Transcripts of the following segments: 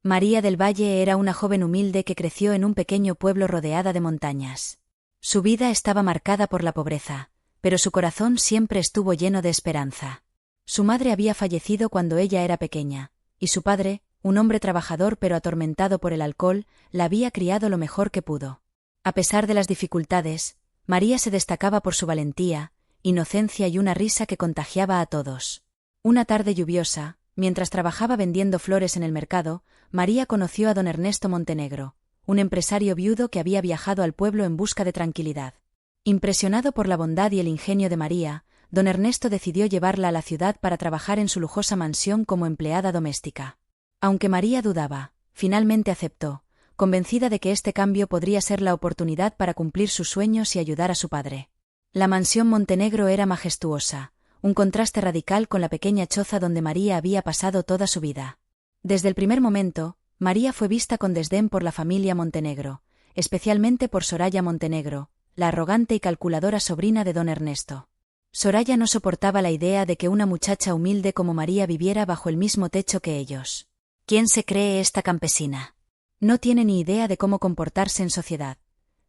María del Valle era una joven humilde que creció en un pequeño pueblo rodeada de montañas. Su vida estaba marcada por la pobreza, pero su corazón siempre estuvo lleno de esperanza. Su madre había fallecido cuando ella era pequeña, y su padre, un hombre trabajador pero atormentado por el alcohol, la había criado lo mejor que pudo. A pesar de las dificultades, María se destacaba por su valentía, inocencia y una risa que contagiaba a todos. Una tarde lluviosa, mientras trabajaba vendiendo flores en el mercado, María conoció a don Ernesto Montenegro, un empresario viudo que había viajado al pueblo en busca de tranquilidad. Impresionado por la bondad y el ingenio de María, don Ernesto decidió llevarla a la ciudad para trabajar en su lujosa mansión como empleada doméstica. Aunque María dudaba, finalmente aceptó, convencida de que este cambio podría ser la oportunidad para cumplir sus sueños y ayudar a su padre. La mansión Montenegro era majestuosa, un contraste radical con la pequeña choza donde María había pasado toda su vida. Desde el primer momento, María fue vista con desdén por la familia Montenegro, especialmente por Soraya Montenegro, la arrogante y calculadora sobrina de don Ernesto. Soraya no soportaba la idea de que una muchacha humilde como María viviera bajo el mismo techo que ellos. ¿Quién se cree esta campesina? No tiene ni idea de cómo comportarse en sociedad,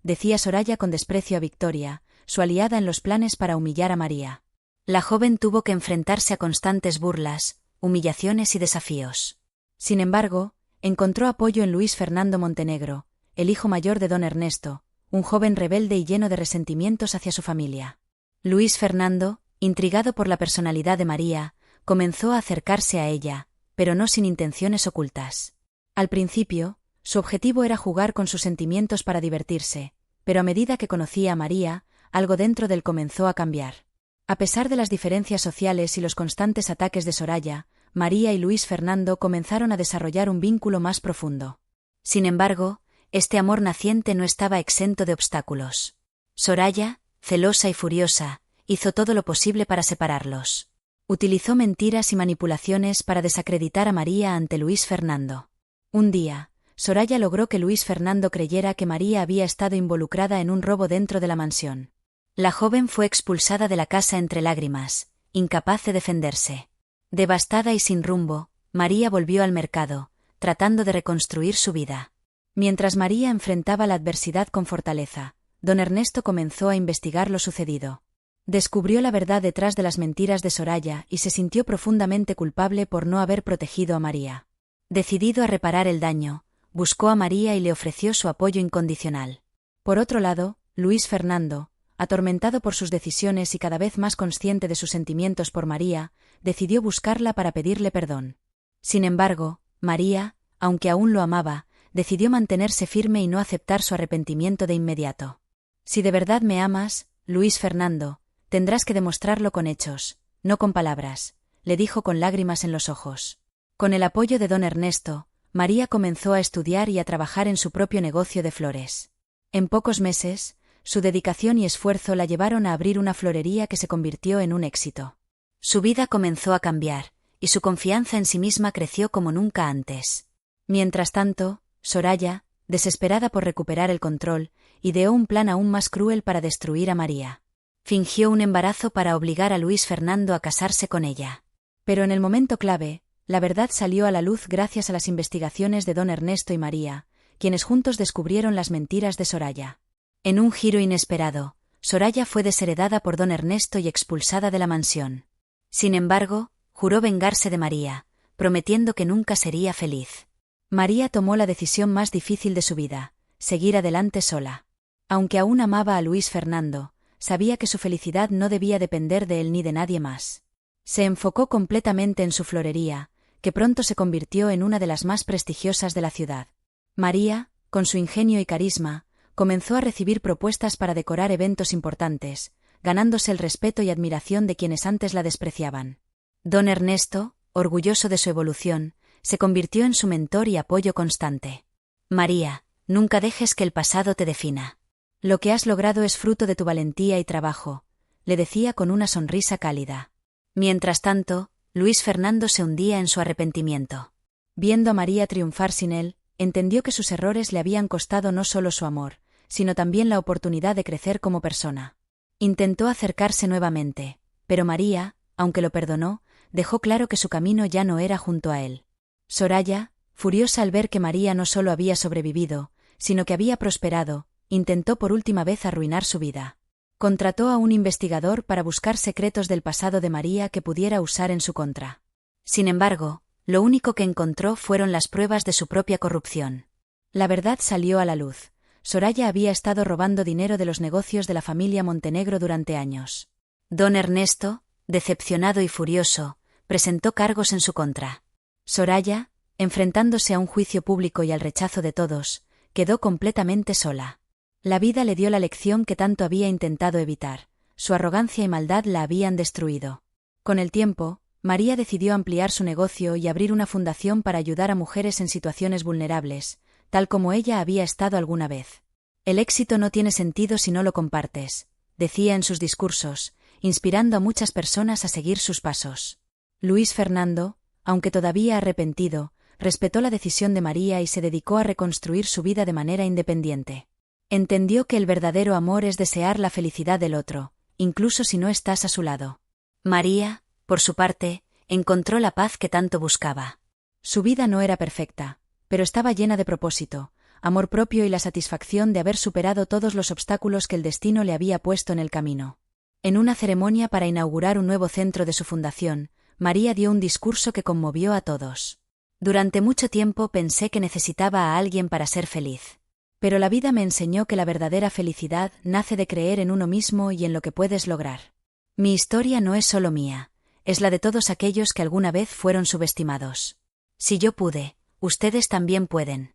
decía Soraya con desprecio a Victoria, su aliada en los planes para humillar a María. La joven tuvo que enfrentarse a constantes burlas, humillaciones y desafíos. Sin embargo, encontró apoyo en Luis Fernando Montenegro, el hijo mayor de don Ernesto, un joven rebelde y lleno de resentimientos hacia su familia. Luis Fernando, intrigado por la personalidad de María, comenzó a acercarse a ella, pero no sin intenciones ocultas. Al principio, su objetivo era jugar con sus sentimientos para divertirse, pero a medida que conocía a María, algo dentro de él comenzó a cambiar. A pesar de las diferencias sociales y los constantes ataques de Soraya, María y Luis Fernando comenzaron a desarrollar un vínculo más profundo. Sin embargo, este amor naciente no estaba exento de obstáculos. Soraya, celosa y furiosa, hizo todo lo posible para separarlos. Utilizó mentiras y manipulaciones para desacreditar a María ante Luis Fernando. Un día, Soraya logró que Luis Fernando creyera que María había estado involucrada en un robo dentro de la mansión. La joven fue expulsada de la casa entre lágrimas, incapaz de defenderse. Devastada y sin rumbo, María volvió al mercado, tratando de reconstruir su vida. Mientras María enfrentaba la adversidad con fortaleza, don Ernesto comenzó a investigar lo sucedido. Descubrió la verdad detrás de las mentiras de Soraya y se sintió profundamente culpable por no haber protegido a María. Decidido a reparar el daño, buscó a María y le ofreció su apoyo incondicional. Por otro lado, Luis Fernando, atormentado por sus decisiones y cada vez más consciente de sus sentimientos por María, decidió buscarla para pedirle perdón. Sin embargo, María, aunque aún lo amaba, decidió mantenerse firme y no aceptar su arrepentimiento de inmediato. Si de verdad me amas, Luis Fernando, tendrás que demostrarlo con hechos, no con palabras, le dijo con lágrimas en los ojos. Con el apoyo de don Ernesto, María comenzó a estudiar y a trabajar en su propio negocio de flores. En pocos meses, su dedicación y esfuerzo la llevaron a abrir una florería que se convirtió en un éxito. Su vida comenzó a cambiar, y su confianza en sí misma creció como nunca antes. Mientras tanto, Soraya, desesperada por recuperar el control, ideó un plan aún más cruel para destruir a María. Fingió un embarazo para obligar a Luis Fernando a casarse con ella. Pero en el momento clave, la verdad salió a la luz gracias a las investigaciones de don Ernesto y María, quienes juntos descubrieron las mentiras de Soraya. En un giro inesperado, Soraya fue desheredada por don Ernesto y expulsada de la mansión. Sin embargo, juró vengarse de María, prometiendo que nunca sería feliz. María tomó la decisión más difícil de su vida, seguir adelante sola. Aunque aún amaba a Luis Fernando, sabía que su felicidad no debía depender de él ni de nadie más. Se enfocó completamente en su florería, que pronto se convirtió en una de las más prestigiosas de la ciudad. María, con su ingenio y carisma, comenzó a recibir propuestas para decorar eventos importantes, ganándose el respeto y admiración de quienes antes la despreciaban. Don Ernesto, orgulloso de su evolución, se convirtió en su mentor y apoyo constante. María, nunca dejes que el pasado te defina. Lo que has logrado es fruto de tu valentía y trabajo, le decía con una sonrisa cálida. Mientras tanto, Luis Fernando se hundía en su arrepentimiento. Viendo a María triunfar sin él, entendió que sus errores le habían costado no solo su amor, sino también la oportunidad de crecer como persona. Intentó acercarse nuevamente, pero María, aunque lo perdonó, dejó claro que su camino ya no era junto a él. Soraya, Furiosa al ver que María no solo había sobrevivido, sino que había prosperado, intentó por última vez arruinar su vida. Contrató a un investigador para buscar secretos del pasado de María que pudiera usar en su contra. Sin embargo, lo único que encontró fueron las pruebas de su propia corrupción. La verdad salió a la luz. Soraya había estado robando dinero de los negocios de la familia Montenegro durante años. Don Ernesto, decepcionado y furioso, presentó cargos en su contra. Soraya, enfrentándose a un juicio público y al rechazo de todos, quedó completamente sola. La vida le dio la lección que tanto había intentado evitar. Su arrogancia y maldad la habían destruido. Con el tiempo, María decidió ampliar su negocio y abrir una fundación para ayudar a mujeres en situaciones vulnerables, tal como ella había estado alguna vez. El éxito no tiene sentido si no lo compartes, decía en sus discursos, inspirando a muchas personas a seguir sus pasos. Luis Fernando, aunque todavía arrepentido, respetó la decisión de María y se dedicó a reconstruir su vida de manera independiente. Entendió que el verdadero amor es desear la felicidad del otro, incluso si no estás a su lado. María, por su parte, encontró la paz que tanto buscaba. Su vida no era perfecta, pero estaba llena de propósito, amor propio y la satisfacción de haber superado todos los obstáculos que el destino le había puesto en el camino. En una ceremonia para inaugurar un nuevo centro de su fundación, María dio un discurso que conmovió a todos. Durante mucho tiempo pensé que necesitaba a alguien para ser feliz. Pero la vida me enseñó que la verdadera felicidad nace de creer en uno mismo y en lo que puedes lograr. Mi historia no es solo mía, es la de todos aquellos que alguna vez fueron subestimados. Si yo pude, ustedes también pueden.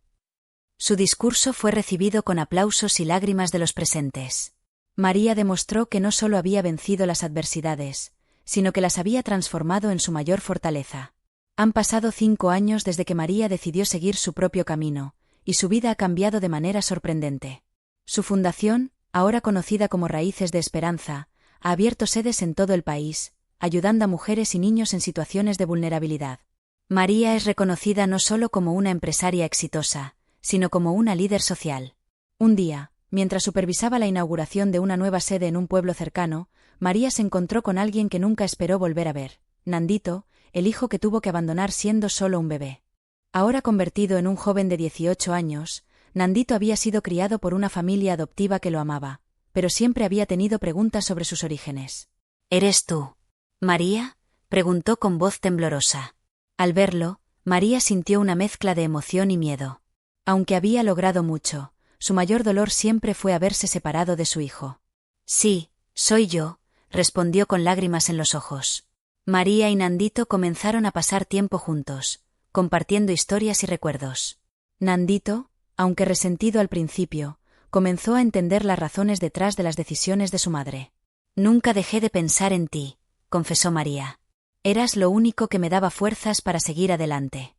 Su discurso fue recibido con aplausos y lágrimas de los presentes. María demostró que no solo había vencido las adversidades, sino que las había transformado en su mayor fortaleza. Han pasado 5 años desde que María decidió seguir su propio camino, y su vida ha cambiado de manera sorprendente. Su fundación, ahora conocida como Raíces de Esperanza, ha abierto sedes en todo el país, ayudando a mujeres y niños en situaciones de vulnerabilidad. María es reconocida no solo como una empresaria exitosa, sino como una líder social. Un día, mientras supervisaba la inauguración de una nueva sede en un pueblo cercano, María se encontró con alguien que nunca esperó volver a ver, Nandito, el hijo que tuvo que abandonar siendo solo un bebé. Ahora convertido en un joven de 18 años, Nandito había sido criado por una familia adoptiva que lo amaba, pero siempre había tenido preguntas sobre sus orígenes. ¿Eres tú, María?, preguntó con voz temblorosa. Al verlo, María sintió una mezcla de emoción y miedo. Aunque había logrado mucho, su mayor dolor siempre fue haberse separado de su hijo. Sí, soy yo, respondió con lágrimas en los ojos. María y Nandito comenzaron a pasar tiempo juntos, compartiendo historias y recuerdos. Nandito, aunque resentido al principio, comenzó a entender las razones detrás de las decisiones de su madre. Nunca dejé de pensar en ti, confesó María. Eras lo único que me daba fuerzas para seguir adelante.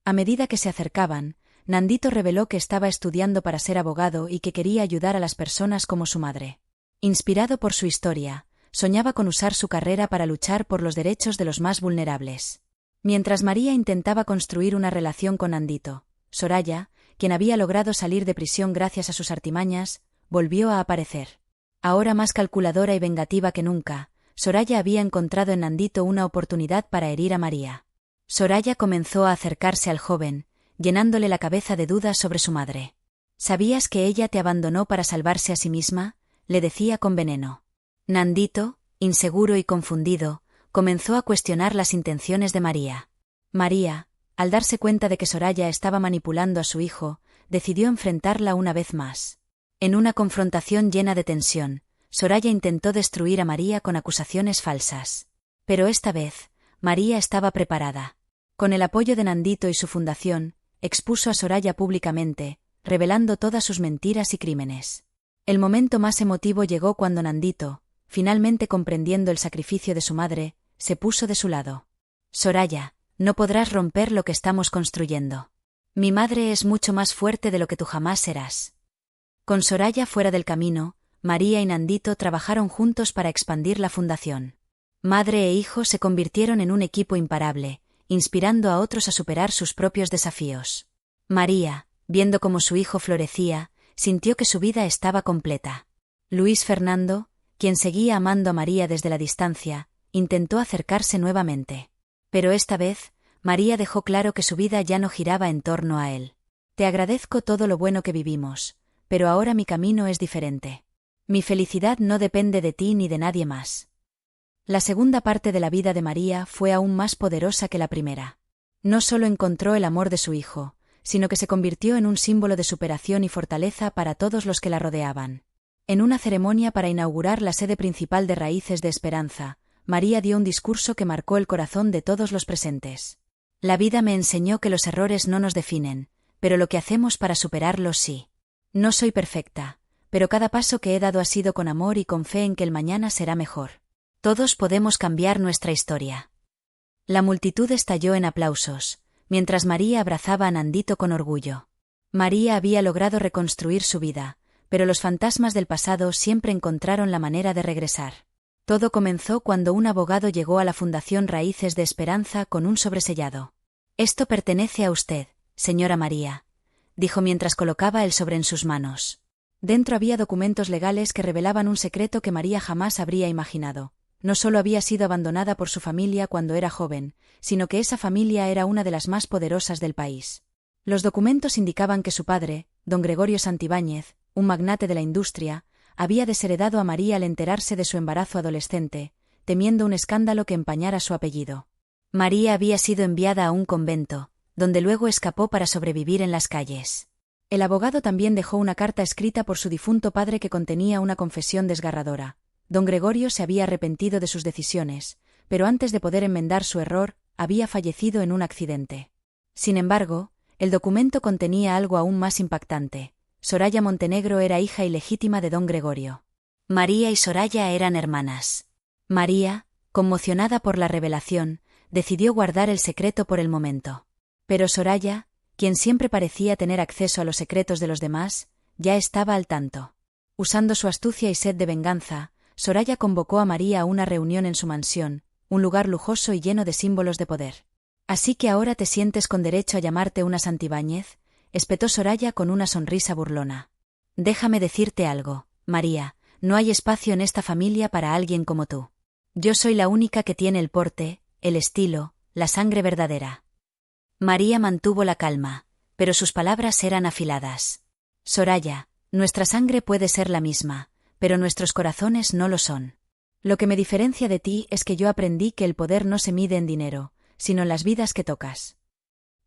A medida que se acercaban, Nandito reveló que estaba estudiando para ser abogado y que quería ayudar a las personas como su madre. Inspirado por su historia, soñaba con usar su carrera para luchar por los derechos de los más vulnerables. Mientras María intentaba construir una relación con Nandito, Soraya, quien había logrado salir de prisión gracias a sus artimañas, volvió a aparecer. Ahora más calculadora y vengativa que nunca, Soraya había encontrado en Nandito una oportunidad para herir a María. Soraya comenzó a acercarse al joven, llenándole la cabeza de dudas sobre su madre. ¿Sabías que ella te abandonó para salvarse a sí misma?, le decía con veneno. Nandito, inseguro y confundido, comenzó a cuestionar las intenciones de María. María, al darse cuenta de que Soraya estaba manipulando a su hijo, decidió enfrentarla una vez más. En una confrontación llena de tensión, Soraya intentó destruir a María con acusaciones falsas. Pero esta vez, María estaba preparada. Con el apoyo de Nandito y su fundación, expuso a Soraya públicamente, revelando todas sus mentiras y crímenes. El momento más emotivo llegó cuando Nandito, finalmente comprendiendo el sacrificio de su madre, se puso de su lado. Soraya, no podrás romper lo que estamos construyendo. Mi madre es mucho más fuerte de lo que tú jamás serás. Con Soraya fuera del camino, María y Nandito trabajaron juntos para expandir la fundación. Madre e hijo se convirtieron en un equipo imparable, inspirando a otros a superar sus propios desafíos. María, viendo cómo su hijo florecía, sintió que su vida estaba completa. Luis Fernando, quien seguía amando a María desde la distancia, intentó acercarse nuevamente. Pero esta vez, María dejó claro que su vida ya no giraba en torno a él. Te agradezco todo lo bueno que vivimos, pero ahora mi camino es diferente. Mi felicidad no depende de ti ni de nadie más. La segunda parte de la vida de María fue aún más poderosa que la primera. No solo encontró el amor de su hijo, sino que se convirtió en un símbolo de superación y fortaleza para todos los que la rodeaban. En una ceremonia para inaugurar la sede principal de Raíces de Esperanza, María dio un discurso que marcó el corazón de todos los presentes. La vida me enseñó que los errores no nos definen, pero lo que hacemos para superarlos sí. No soy perfecta, pero cada paso que he dado ha sido con amor y con fe en que el mañana será mejor. Todos podemos cambiar nuestra historia. La multitud estalló en aplausos, mientras María abrazaba a Nandito con orgullo. María había logrado reconstruir su vida, pero los fantasmas del pasado siempre encontraron la manera de regresar. Todo comenzó cuando un abogado llegó a la Fundación Raíces de Esperanza con un sobresellado. «Esto pertenece a usted, señora María», dijo mientras colocaba el sobre en sus manos. Dentro había documentos legales que revelaban un secreto que María jamás habría imaginado. No solo había sido abandonada por su familia cuando era joven, sino que esa familia era una de las más poderosas del país. Los documentos indicaban que su padre, don Gregorio Santibáñez, un magnate de la industria, había desheredado a María al enterarse de su embarazo adolescente, temiendo un escándalo que empañara su apellido. María había sido enviada a un convento, donde luego escapó para sobrevivir en las calles. El abogado también dejó una carta escrita por su difunto padre que contenía una confesión desgarradora. Don Gregorio se había arrepentido de sus decisiones, pero antes de poder enmendar su error, había fallecido en un accidente. Sin embargo, el documento contenía algo aún más impactante. Soraya Montenegro era hija ilegítima de don Gregorio. María y Soraya eran hermanas. María, conmocionada por la revelación, decidió guardar el secreto por el momento. Pero Soraya, quien siempre parecía tener acceso a los secretos de los demás, ya estaba al tanto. Usando su astucia y sed de venganza, Soraya convocó a María a una reunión en su mansión, un lugar lujoso y lleno de símbolos de poder. «¿Así que ahora te sientes con derecho a llamarte una Santibáñez?», espetó Soraya con una sonrisa burlona. «Déjame decirte algo, María, no hay espacio en esta familia para alguien como tú. Yo soy la única que tiene el porte, el estilo, la sangre verdadera». María mantuvo la calma, pero sus palabras eran afiladas. «Soraya, nuestra sangre puede ser la misma, pero nuestros corazones no lo son. Lo que me diferencia de ti es que yo aprendí que el poder no se mide en dinero, sino en las vidas que tocas».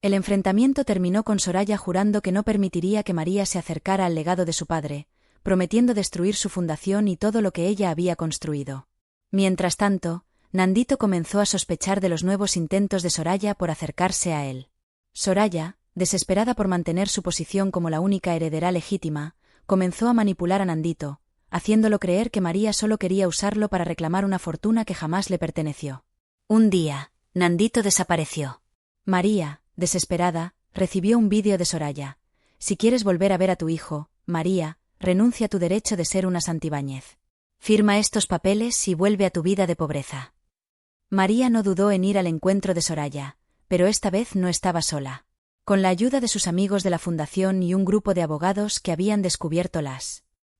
El enfrentamiento terminó con Soraya jurando que no permitiría que María se acercara al legado de su padre, prometiendo destruir su fundación y todo lo que ella había construido. Mientras tanto, Nandito comenzó a sospechar de los nuevos intentos de Soraya por acercarse a él. Soraya, desesperada por mantener su posición como la única heredera legítima, comenzó a manipular a Nandito, haciéndolo creer que María solo quería usarlo para reclamar una fortuna que jamás le perteneció. Un día, Nandito desapareció. María, desesperada, recibió un vídeo de Soraya. «Si quieres volver a ver a tu hijo, María, renuncia a tu derecho de ser una Santibáñez. Firma estos papeles y vuelve a tu vida de pobreza». María no dudó en ir al encuentro de Soraya, pero esta vez no estaba sola. Con la ayuda de sus amigos de la fundación y un grupo de abogados que habían descubierto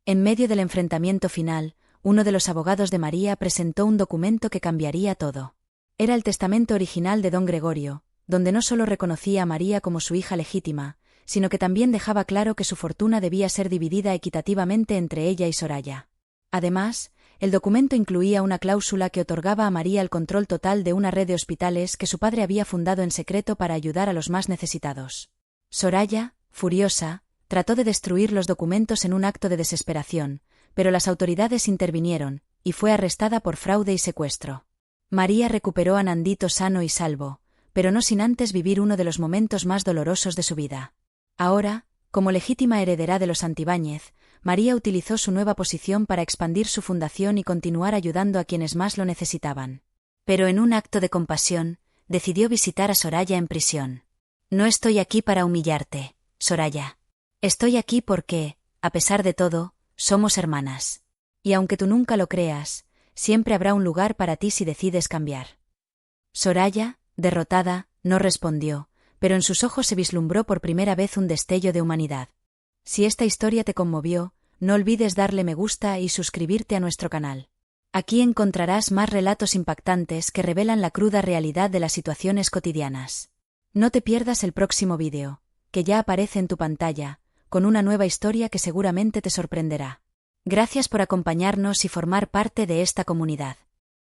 En medio del enfrentamiento final, uno de los abogados de María presentó un documento que cambiaría todo. Era el testamento original de don Gregorio, donde no solo reconocía a María como su hija legítima, sino que también dejaba claro que su fortuna debía ser dividida equitativamente entre ella y Soraya. Además, el documento incluía una cláusula que otorgaba a María el control total de una red de hospitales que su padre había fundado en secreto para ayudar a los más necesitados. Soraya, furiosa, trató de destruir los documentos en un acto de desesperación, pero las autoridades intervinieron, y fue arrestada por fraude y secuestro. María recuperó a Nandito sano y salvo, pero no sin antes vivir uno de los momentos más dolorosos de su vida. Ahora, como legítima heredera de los Santibáñez, María utilizó su nueva posición para expandir su fundación y continuar ayudando a quienes más lo necesitaban. Pero en un acto de compasión, decidió visitar a Soraya en prisión. «No estoy aquí para humillarte, Soraya. Estoy aquí porque, a pesar de todo, somos hermanas. Y aunque tú nunca lo creas, siempre habrá un lugar para ti si decides cambiar». Soraya, derrotada, no respondió, pero en sus ojos se vislumbró por primera vez un destello de humanidad. Si esta historia te conmovió, no olvides darle me gusta y suscribirte a nuestro canal. Aquí encontrarás más relatos impactantes que revelan la cruda realidad de las situaciones cotidianas. No te pierdas el próximo vídeo, que ya aparece en tu pantalla, con una nueva historia que seguramente te sorprenderá. Gracias por acompañarnos y formar parte de esta comunidad.